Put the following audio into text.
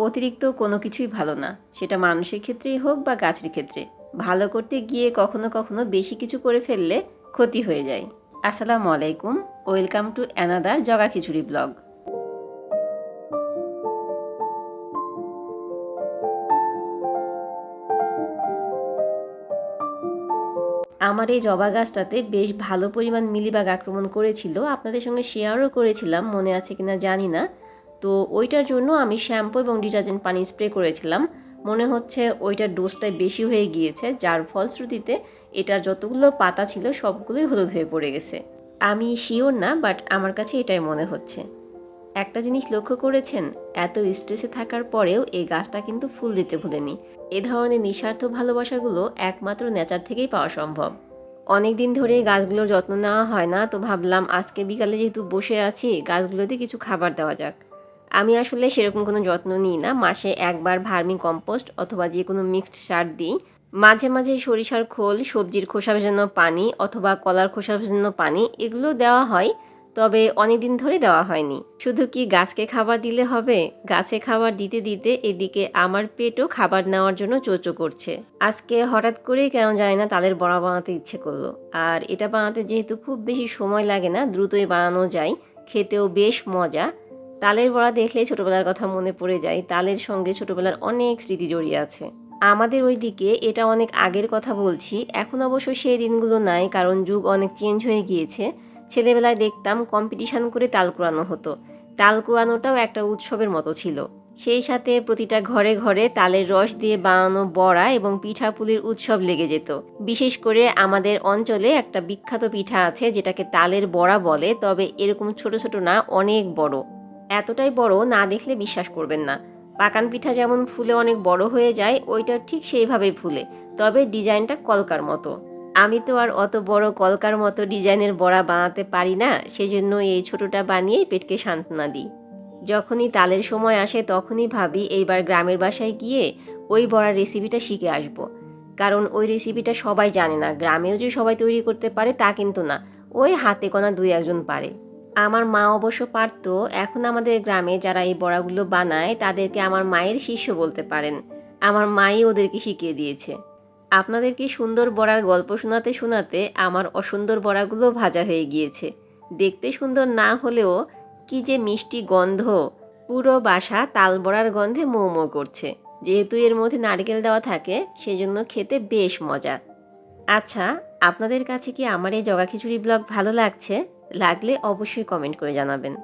অতিরিক্ত কোনো কিছুই ভালো না, সেটা মানুষের ক্ষেত্রেই হোক বা গাছের ক্ষেত্রে। ভালো করতে গিয়ে কখনো কখনো বেশি কিছু করে ফেললে ক্ষতি হয়ে যায়। আসসালামু আলাইকুম, ওয়েলকাম টু অ্যানাদার জগা খিচুড়ি ব্লগ। আমার এই জবা গাছটাতে বেশ ভালো পরিমাণ মিলিবাগ আক্রমণ করেছিল, আপনাদের সঙ্গে শেয়ারও করেছিলাম, মনে আছে কিনা জানি না। তো ওইটার জন্য আমি শ্যাম্পু এবং ডিটারজেন্ট পানি স্প্রে করেছিলাম। মনে হচ্ছে ওইটার ডোজটাই বেশি হয়ে গিয়েছে, যার ফলশ্রুতিতে এটার যতগুলো পাতা ছিল সবগুলোই হলুদ হয়ে পড়ে গেছে। আমি শিওর না, বাট আমার কাছে এটাই মনে হচ্ছে। একটা জিনিস লক্ষ্য করেছেন, এত স্ট্রেসে থাকার পরেও এই গাছটা কিন্তু ফুল দিতে ভুলেনি। এ ধরনের নিঃস্বার্থ ভালোবাসাগুলো একমাত্র নেচার থেকেই পাওয়া সম্ভব। অনেক দিন ধরে গাছগুলোর যত্ন নেওয়া হয় না, তো ভাবলাম আজকে বিকালে যেহেতু বসে আছি গাছগুলোতে কিছু খাবার দেওয়া যাক। আমি আসলে সেরকম কোনো যত্ন নিই না, মাসে একবার ভার্মি কম্পোস্ট অথবা যে কোনো মিক্সড সার দিই। মাঝে মাঝে সরিষার খোল, সবজির খোসা ভেজানো পানি অথবা কলার খোসা ভেজানো পানি এগুলো দেওয়া হয়, তবে অনেক দিন ধরে দেওয়া হয়নি। শুধু কি গাছকে খাবার দিলে হবে? গাছে খাবার দিতে দিতে এদিকে আমার পেটও খাবার নেওয়ার জন্য চোচো করছে। আজকে হঠাৎ করেই কেন জানি না তালের বড়া বানাতে ইচ্ছে করলো। আর এটা বানাতে যেহেতু খুব বেশি সময় লাগে না, দ্রুতই বানানো যায়, খেতেও বেশ মজা। তালের বড়া দেখলে ছোটবেলার কথা মনে পড়ে যায়। তালের সঙ্গে ছোটবেলার অনেক স্মৃতি জড়িয়ে আছে। আমাদের ওইদিকে এটা অনেক আগের কথা বলছি, এখন অবশ্য সেই দিনগুলো নাই, কারণ যুগ অনেক চেঞ্জ হয়ে গিয়েছে। ছেলেবেলায় দেখতাম কম্পিটিশান করে তাল কুড়ানো হতো। তাল কুড়ানোটাও একটা উৎসবের মতো ছিল। সেই সাথে প্রতিটা ঘরে ঘরে তালের রস দিয়ে বানানো বড়া এবং পিঠাপুলির উৎসব লেগে যেত। বিশেষ করে আমাদের অঞ্চলে একটা বিখ্যাত পিঠা আছে যেটাকে তালের বড়া বলে, তবে এরকম ছোট ছোট না, অনেক বড়। এতটাই বড় না দেখলে বিশ্বাস করবেন না। পাকান পিঠা যেমন ফুলে অনেক বড় হয়ে যায়, ওইটা ঠিক সেইভাবেই ফুলে, তবে ডিজাইনটা কলকার মতো। আমি তো আর অত বড় কলকার মতো ডিজাইনের বড়া বানাতে পারি না, সেজন্য এই ছোটটা বানিয়েই পেটকে সান্ত্বনা দিই। যখনই তালের সময় আসে তখনই ভাবি এইবার গ্রামের বাসায় গিয়ে ওই বড়ার রেসিপিটা শিখে আসব। কারণ ওই রেসিপিটা সবাই জানে না, গ্রামেও যে সবাই তৈরি করতে পারে তা কিন্তু না, ওই হাতে গোনা দুই একজন পারে। আমার মা অবশ্য পারত। এখন আমাদের গ্রামে যারা এই বড়াগুলো বানায় তাদেরকে আমার মায়ের শিষ্য বলতে পারেন। আমার মাই ওদেরকে শিখিয়ে দিয়েছে। আপনাদেরকে সুন্দর বড়ার গল্প শোনাতে শোনাতে আমার অসুন্দর বড়াগুলো ভাজা হয়ে গিয়েছে। দেখতে সুন্দর না হলেও কি যে মিষ্টি গন্ধ! পুরো বাসা তাল বড়ার গন্ধে মো মো করছে। যেহেতু এর মধ্যে নারকেল দেওয়া থাকে সেজন্য খেতে বেশ মজা। আচ্ছা, আপনাদের কাছে কি আমার এই জগা খিচুড়ি ব্লগ ভালো লাগছে? লাগলে অবশ্যই কমেন্ট করে জানাবেন।